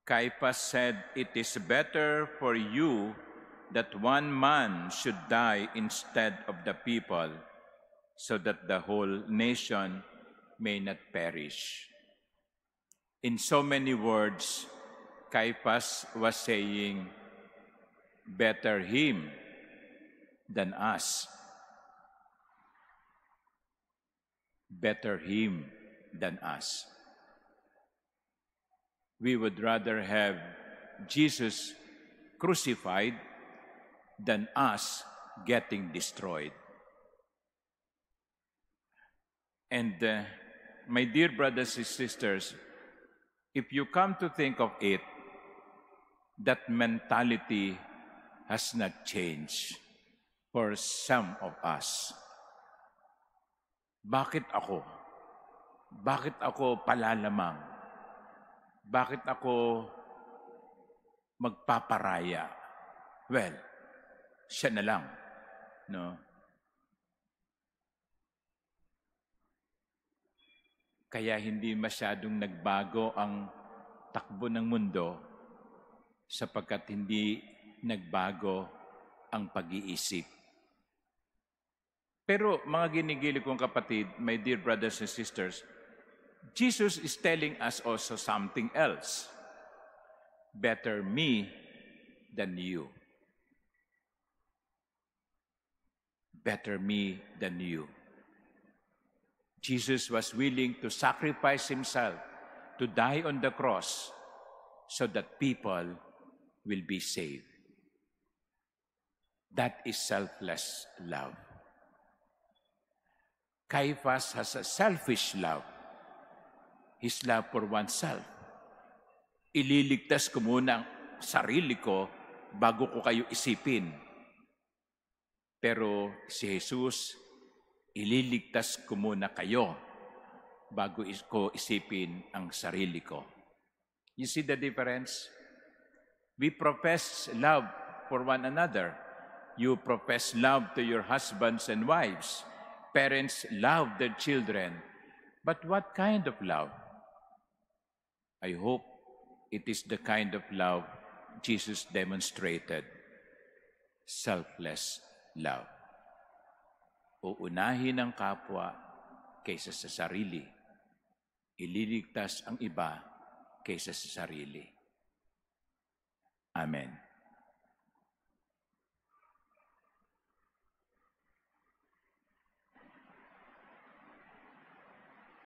Caiaphas said, "It is better for you that one man should die instead of the people, so that the whole nation may not perish." In so many words, Caiaphas was saying, better him than us. Better him than us. We would rather have Jesus crucified than us getting destroyed. And my dear brothers and sisters, if you come to think of it, that mentality has not changed for some of us. Bakit ako? Bakit ako palalamang? Bakit ako magpaparaya? Well, siya na lang, no? Kaya hindi masyadong nagbago ang takbo ng mundo sapagkat hindi nagbago ang pag-iisip. Pero mga ginigili kong kapatid, my dear brothers and sisters, Jesus is telling us also something else. Better me than you. Better me than you. Jesus was willing to sacrifice himself, to die on the cross, so that people will be saved. That is selfless love. Caiaphas has a selfish love. His love for oneself. Ililigtas ko muna ang sarili ko bago ko kayo isipin. Pero si Jesus, ililigtas ko muna kayo bago ko isipin ang sarili ko. You see the difference? We profess love for one another. You profess love to your husbands and wives. Parents love their children. But what kind of love? I hope it is the kind of love Jesus demonstrated. Selfless love. Uunahin ang kapwa kaysa sa sarili. Ililigtas ang iba kaysa sa sarili. Amen.